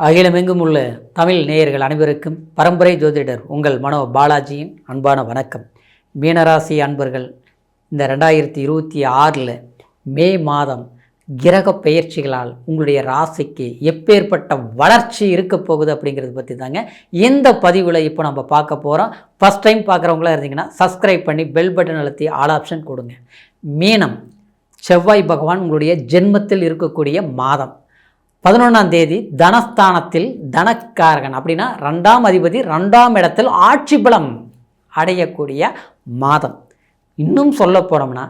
அகிலமெங்கும் உள்ள தமிழ் நேயர்கள் அனைவருக்கும் பரம்பரை ஜோதிடர் உங்கள் மனோ பாலாஜியின் அன்பான வணக்கம். மீனராசி அன்பர்கள், இந்த 2026 மே மாதம் கிரக பெயர்ச்சிகளால் உங்களுடைய ராசிக்கு எப்பேற்பட்ட வளர்ச்சி இருக்க போகுது அப்படிங்கிறது பற்றி தாங்க இந்த பதிவில் இப்போ நம்ம பார்க்க போகிறோம். ஃபஸ்ட் டைம் பார்க்குறவங்களா இருந்தீங்கன்னா சப்ஸ்கிரைப் பண்ணி பெல் பட்டன் அழுத்தி ஆல் ஆப்ஷன் கொடுங்க. மீனம், செவ்வாய் பகவான் உங்களுடைய ஜென்மத்தில் இருக்கக்கூடிய மாதம். 11ஆம் தேதி தனஸ்தானத்தில் தனக்காரகன் அப்படின்னா 2ஆம் அதிபதி 2ஆம் இடத்தில் ஆட்சி பலம் அடையக்கூடிய மாதம். இன்னும் சொல்ல போனோம்னா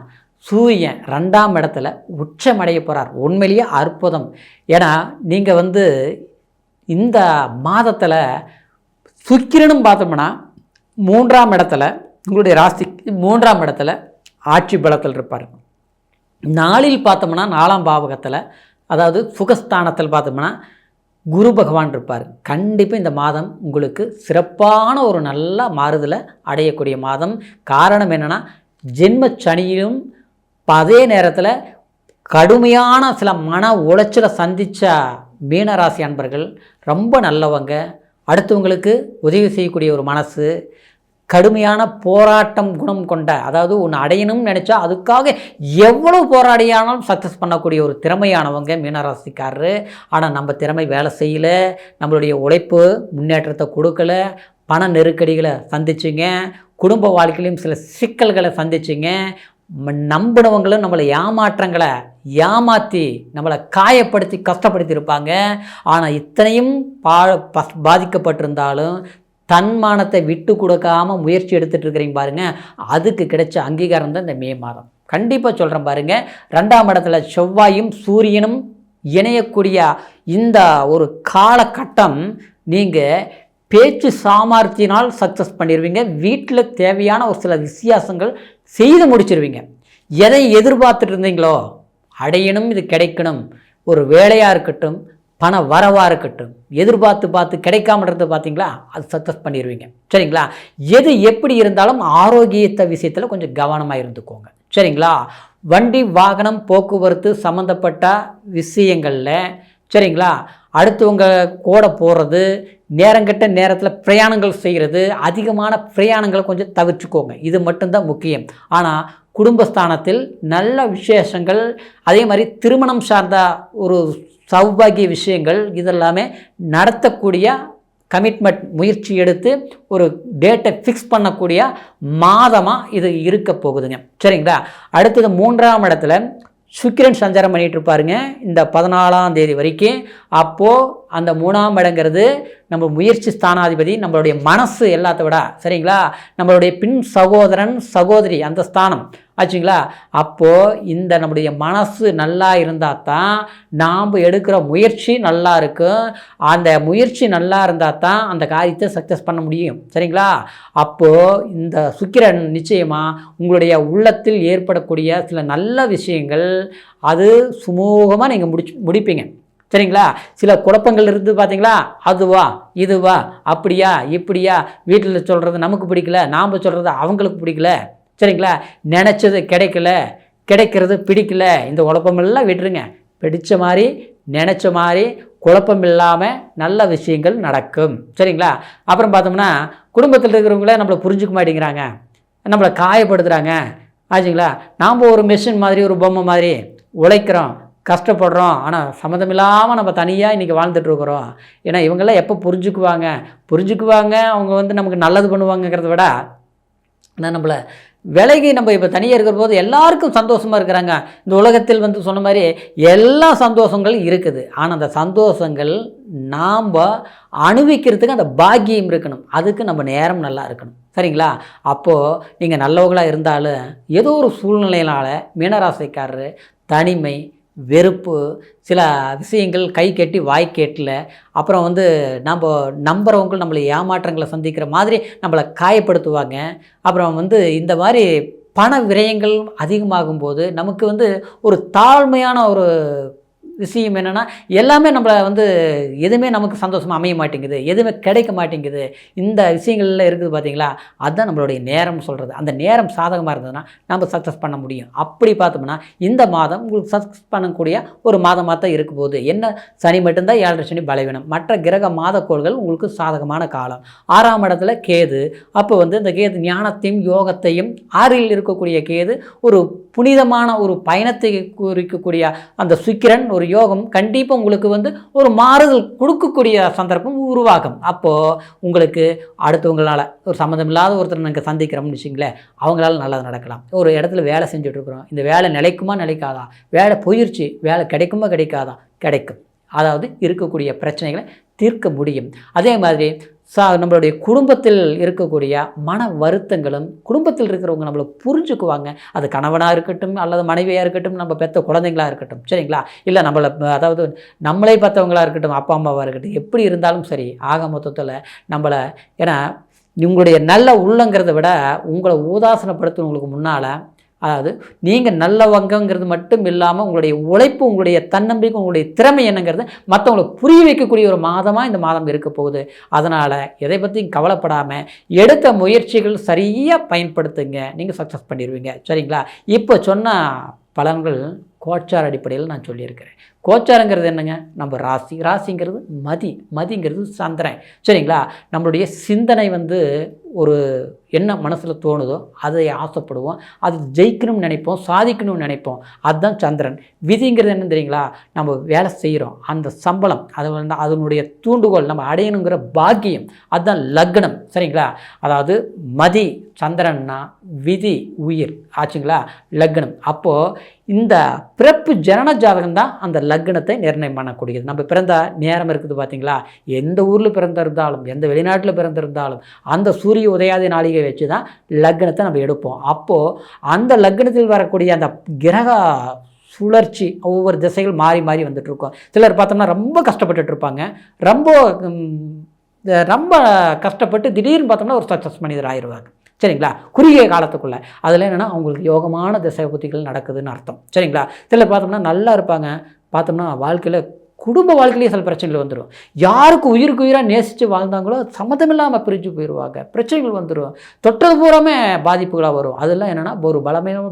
சூரியன் 2ஆம் இடத்துல உச்சமடைய போகிறார். உண்மையிலேயே அற்புதம். ஏன்னா நீங்கள் இந்த மாதத்தில் சுக்கிரனும் பார்த்தோம்னா 3ஆம் இடத்துல உங்களுடைய ராசிக்கு 3ஆம் இடத்துல ஆட்சி பலத்தில் இருப்பார். நாளில் பார்த்தோம்னா 4ஆம் பாவகத்தில், அதாவது சுகஸ்தானத்தில் பார்த்தோம்னா குரு பகவான் இருப்பார். கண்டிப்பாக இந்த மாதம் உங்களுக்கு சிறப்பான ஒரு நல்ல மாறுதலை அடையக்கூடிய மாதம். காரணம் என்னென்னா, ஜென்ம சனியிலும் அதே நேரத்தில் கடுமையான சில மன உளைச்சலை சந்தித்த மீனராசி அன்பர்கள் ரொம்ப நல்லவங்க. அடுத்தவங்களுக்கு உதவி செய்யக்கூடிய ஒரு மனசு, கடுமையான போராட்டம் குணம் கொண்ட, அதாவது ஒன்று அடையணும்னு நினச்சா அதுக்காக எவ்வளோ போராடியானாலும் சக்ஸஸ் பண்ணக்கூடிய ஒரு திறமையானவங்க மீனராசிக்காரரு. ஆனால் நம்ம திறமை வேலை செய்யலை, நம்மளுடைய உழைப்பு முன்னேற்றத்தை கொடுக்கல, பண நெருக்கடிகளை சந்திச்சிங்க, குடும்ப வாழ்க்கையிலையும் சில சிக்கல்களை சந்திச்சிங்க, நம்பினவங்களும் நம்மளை ஏமாற்றி நம்மளை காயப்படுத்தி கஷ்டப்படுத்தி இருப்பாங்க. ஆனால் இத்தனையும் பாதிக்கப்பட்டிருந்தாலும் தன்மானத்தை விட்டு கொடுக்காம முயற்சி எடுத்துகிட்டு இருக்கிறீங்க பாருங்கள். அதுக்கு கிடைச்ச அங்கீகாரம் தான் இந்த மே மாதம். கண்டிப்பாக சொல்கிறேன் பாருங்கள். 2ஆம் இடத்துல செவ்வாயும் சூரியனும் இணையக்கூடிய இந்த ஒரு காலகட்டம் நீங்கள் பேச்சு சாமர்த்தியினால் சக்ஸஸ் பண்ணிடுவீங்க. வீட்டில் தேவையான ஒரு சில வித்தியாசங்கள் செய்து முடிச்சிருவீங்க. எதை எதிர்பார்த்துட்டு இருந்தீங்களோ அடையணும், இது கிடைக்கணும், ஒரு வேலையாக இருக்கட்டும், பண வரவாக இருக்கட்டும், எதிர்பார்த்து கிடைக்காம இருந்து பார்த்தீங்களா, அது சக்ஸஸ் பண்ணிடுவீங்க. சரிங்களா? எது எப்படி இருந்தாலும் ஆரோக்கியத்தை விஷயத்தில் கொஞ்சம் கவனமாக இருந்துக்கோங்க. சரிங்களா? வண்டி வாகனம் போக்குவரத்து சம்மந்தப்பட்ட விஷயங்களில், சரிங்களா, அடுத்தவங்க கூட போகிறது, நேரங்கட்ட நேரத்தில் பிரயாணங்கள் செய்கிறது, அதிகமான பிரயாணங்களை கொஞ்சம் தவிர்த்துக்கோங்க. இது மட்டும்தான் முக்கியம். ஆனால் குடும்பஸ்தானத்தில் நல்ல விசேஷங்கள், அதே மாதிரி திருமணம் சார்ந்த ஒரு சௌபாகிய விஷயங்கள் இதெல்லாமே நடத்தக்கூடிய கமிட்மெண்ட் முயற்சி எடுத்து ஒரு டேட்டை ஃபிக்ஸ் பண்ணக்கூடிய மாதமாக இது இருக்க போகுதுங்க. சரிங்களா? அடுத்தது 3ஆம் இடத்துல சுக்கிரன் சஞ்சாரம் பண்ணிகிட்டு இருப்பாருங்க இந்த 14ஆம் தேதி வரைக்கும். அப்போது அந்த 3ஆம் இடங்கிறது நம்ம முயற்சி ஸ்தானாதிபதி, நம்மளுடைய மனசு எல்லாத்த விட, சரிங்களா, நம்மளுடைய பின் சகோதரன் சகோதரி அந்த ஸ்தானம் ஆச்சுங்களா. அப்போது இந்த நம்முடைய மனசு நல்லா இருந்தால் தான் நாம் எடுக்கிற முயற்சி நல்லா இருக்கும். அந்த முயற்சி நல்லா இருந்தால் தான் அந்த காரியத்தை சக்ஸஸ் பண்ண முடியும். சரிங்களா? அப்போது இந்த சுக்கிரன் நிச்சயமாக உங்களுடைய உள்ளத்தில் ஏற்படக்கூடிய சில நல்ல விஷயங்கள் அது சுமூகமாக நீங்கள் முடிப்பீங்க. சரிங்களா? சில குழப்பங்கள் இருந்து பார்த்தீங்களா, அதுவா இதுவா அப்படியா இப்படியா, வீட்டில் சொல்கிறது நமக்கு பிடிக்கல, நாம் சொல்கிறது அவங்களுக்கு பிடிக்கல, சரிங்களா, நினச்சது கிடைக்கிறது பிடிக்கல, இந்த குழப்பமெல்லாம் விட்டுருங்க. பிடிச்ச மாதிரி நினச்ச மாதிரி குழப்பம் இல்லாமல் நல்ல விஷயங்கள் நடக்கும். சரிங்களா? அப்புறம் பார்த்தோம்னா குடும்பத்தில் இருக்கிறவங்கள நம்மளை புரிஞ்சுக்க மாட்டேங்கிறாங்க, நம்மளை காயப்படுத்துகிறாங்க ஆச்சுங்களா. நாம் ஒரு மெஷின் மாதிரி, ஒரு பொம்மை மாதிரி உழைக்கிறோம், கஷ்டப்படுறோம், ஆனால் சம்மந்தமில்லாமல் நம்ம தனியாக இன்றைக்கி வாழ்ந்துட்டுருக்குறோம். ஏன்னா இவங்கெல்லாம் எப்போ புரிஞ்சுக்குவாங்க, அவங்க நமக்கு நல்லது பண்ணுவாங்கங்கிறத விட நம்மளை விலகி நம்ம இப்போ தனியாக இருக்கிற போது எல்லாருக்கும் சந்தோஷமாக இருக்கிறாங்க. இந்த உலகத்தில் சொன்ன மாதிரி எல்லா சந்தோஷங்கள் இருக்குது. ஆனால் அந்த சந்தோஷங்கள் நாம் அனுபவிக்கிறதுக்கு அந்த பாக்கியம் இருக்கணும். அதுக்கு நம்ம நேரம் நல்லா இருக்கணும். சரிங்களா? அப்போது நீங்கள் நல்லவங்களாக இருந்தாலும் ஏதோ ஒரு சூழ்நிலையினால் மீனராசிக்காரர் தனிமை, வெறுப்பு, சில விஷயங்கள் கை கெட்டி வாய் கேட்டல, அப்புறம் நம்ம நம்புறவங்க நம்மளை ஏமாற்றங்களை சந்திக்கிற மாதிரி நம்மளை காயப்படுத்துவாங்க. அப்புறம் இந்த மாதிரி பண விரயங்கள் அதிகமாகும்போது நமக்கு ஒரு தாழ்மையான ஒரு விஷயம் என்னென்னா, எல்லாமே நம்மள வந்து எதுவுமே நமக்கு சந்தோஷமாக அமைய மாட்டேங்குது, எதுவுமே கிடைக்க மாட்டேங்குது. இந்த விஷயங்கள்ல இருக்குது பார்த்தீங்களா, அதுதான் நம்மளுடைய நேரம் சொல்கிறது. அந்த நேரம் சாதகமாக இருந்ததுன்னா நம்ம சக்ஸஸ் பண்ண முடியும். அப்படி பார்த்தோம்னா இந்த மாதம் உங்களுக்கு சக்ஸஸ் பண்ணக்கூடிய ஒரு மாதமாக தான் இருக்க போகுது. என்ன, சனி மட்டும்தான் 7.5 சனி பலவீனம். மற்ற கிரக மாதக்கோள்கள் உங்களுக்கு சாதகமான காலம். 6ஆம் இடத்துல கேது. அப்போ வந்து இந்த கேது ஞானத்தையும் யோகத்தையும், 6இல் இருக்கக்கூடிய கேது ஒரு புனிதமான ஒரு பயணத்தை குறிக்கக்கூடிய அந்த சுக்கிரன் ஒரு யோகம் கண்டிப்பாக உங்களுக்கு வந்து ஒரு மாறுதல் கொடுக்கக்கூடிய சந்தர்ப்பம் உருவாகும். அப்போது உங்களுக்கு அடுத்தவங்களால் ஒரு சம்மந்தமில்லாத ஒருத்தர் நாங்கள் சந்திக்கிறோம்னு வச்சிங்களேன், அவங்களால நல்லது நடக்கலாம். ஒரு இடத்துல வேலை செஞ்சுட்ருக்குறோம், இந்த வேலை நிலைக்குமா நிலைக்காதா, வேலை போயிடுச்சு, வேலை கிடைக்குமா கிடைக்காதா, கிடைக்கும். அதாவது இருக்கக்கூடிய பிரச்சனைகளை தீர்க்க முடியும். அதே மாதிரி நம்மளுடைய குடும்பத்தில் இருக்கக்கூடிய மன வருத்தங்களும், குடும்பத்தில் இருக்கிறவங்க நம்மளை புரிஞ்சுக்குவாங்க. அது கணவனாக இருக்கட்டும், அல்லது மனைவியாக இருக்கட்டும், நம்ம பெற்ற குழந்தைங்களாக இருக்கட்டும், சரிங்களா, இல்லை நம்மளை அதாவது நம்மளே பார்த்தவங்களாக இருக்கட்டும், அப்பா அம்மாவாக இருக்கட்டும், எப்படி இருந்தாலும் சரி, ஆக மொத்தத்தில் நம்மளை, ஏன்னா உங்களுடைய நல்ல உள்ளங்கிறத விட உங்களை உதாசனப்படுத்துவங்களுக்கு முன்னால், அதாவது நீங்கள் நல்லவங்கங்கிறது மட்டும் இல்லாமல் உங்களுடைய உழைப்பு, உங்களுடைய தன்னம்பிக்கை, உங்களுடைய திறமை என்னங்கிறது மற்றவங்களை புரிய வைக்கக்கூடிய ஒரு மாதமாக இந்த மாதம் இருக்க போகுது. அதனால் எதை பற்றியும் கவலைப்படாமல் எடுத்த முயற்சிகள் சரியாக பயன்படுத்துங்க, நீங்கள் சக்ஸஸ் பண்ணிடுவீங்க. சரிங்களா? இப்போ சொன்ன பலன்கள் கோச்சார் அடிப்படையில் நான் சொல்லியிருக்கிறேன். கோச்சாரங்கிறது என்னங்க, நம்ம ராசி, ராசிங்கிறது மதிங்கிறது சந்திரன். சரிங்களா? நம்மளுடைய சிந்தனை வந்து ஒரு என்ன மனசில் தோணுதோ அதை ஆசைப்படுவோம், அது ஜெயிக்கணும்னு நினைப்போம், சாதிக்கணும்னு நினைப்போம். அதுதான் சந்திரன். விதிங்கிறது என்ன தெரியுங்களா, நம்ம வேலை செய்கிறோம், அந்த சம்பளம், அது வந்து அதனுடைய தூண்டுகோல் நம்ம அடையணுங்கிற பாக்கியம், அதுதான் லக்னம். சரிங்களா? அதாவது மதி சந்திரன்னா விதி உயிர் ஆச்சுங்களா, லக்னம். அப்போது இந்த பிறப்பு ஜனன ஜாதகம் தான் அந்த லக்னத்தை நிர்ணயம் பண்ணக்கூடியது. நம்ம பிறந்த நேரம் இருக்குது பார்த்தீங்களா, எந்த ஊரில் பிறந்திருந்தாலும், எந்த வெளிநாட்டில் பிறந்திருந்தாலும், அந்த சூரிய உதயாதி நாளிகை வச்சு தான் லக்னத்தை நம்ம எடுப்போம். அப்போது அந்த லக்னத்தில் வரக்கூடிய அந்த கிரக சுழற்சி ஒவ்வொரு திசைகள் மாறி மாறி வந்துட்டுருக்கோம். சிலர் பார்த்தோம்னா ரொம்ப கஷ்டப்பட்டுட்டு இருப்பாங்க, ரொம்ப கஷ்டப்பட்டு திடீர்னு பார்த்தோம்னா ஒரு சக்ஸஸ் மனிதர் ஆயிடுவாங்க. சரிங்களா? குறுகிய காலத்துக்குள்ளே. அதில் என்னென்னா அவங்களுக்கு யோகமான திசை புத்திகள் நடக்குதுன்னு அர்த்தம். சரிங்களா? சிலர் பார்த்தோம்னா நல்லா இருப்பாங்க, பார்த்தோம்னா வாழ்க்கையில் குடும்ப வாழ்க்கையிலேயே சில பிரச்சனைகள் வந்துடும். யாருக்கு உயிருக்கு உயிராக நேசித்து வாழ்ந்தாங்களோ சம்மந்தமில்லாமல் பிரிஞ்சு போயிடுவாங்க, பிரச்சனைகள் வந்துடும், தொட்டது பூராமே பாதிப்புகளாக வரும். அதெல்லாம் என்னென்னா ஒரு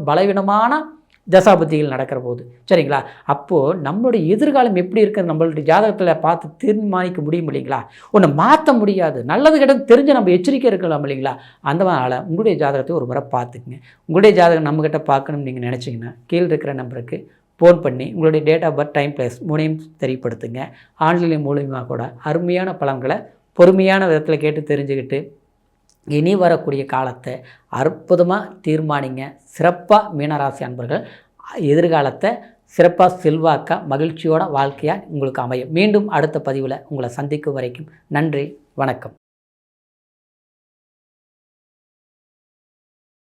பலவீனமான தசாபுத்திகள் நடக்கிற போது. சரிங்களா? அப்போது நம்மளுடைய எதிர்காலம் எப்படி இருக்குது நம்மளுடைய ஜாதகத்தில் பார்த்து தீர்மானிக்க முடியும் இல்லைங்களா? ஒன்று மாற்ற முடியாது, நல்லது கெட்டது தெரிஞ்சு நம்ம எச்சரிக்கை இருக்கலாம் இல்லைங்களா? அந்த மாதிரி உங்களுடைய ஜாதகத்தை ஒரு முறை பார்த்துக்குங்க. உங்களுடைய ஜாதகம் நம்மக்கிட்ட பார்க்கணும்னு நீங்கள் நினச்சிங்கன்னா கீழே இருக்கிற நம்பருக்கு ஃபோன் பண்ணி உங்களுடைய date of birth, time, place மூணையும் தெரியப்படுத்துங்க. ஆன்லைன் மூலியமாக கூட அருமையான பலன்களை பொறுமையான விதத்தில் கேட்டு தெரிஞ்சுக்கிட்டு இனி வரக்கூடிய காலத்தை அற்புதமாக தீர்மானிங்க. சிறப்பாக மீனராசி அன்பர்கள் எதிர்காலத்தை சிறப்பாக செல்வாக்க மகிழ்ச்சியோட வாழ்க்கையாக உங்களுக்கு அமையும். மீண்டும் அடுத்த பதிவில் உங்களை சந்திக்கும் வரைக்கும் நன்றி, வணக்கம்.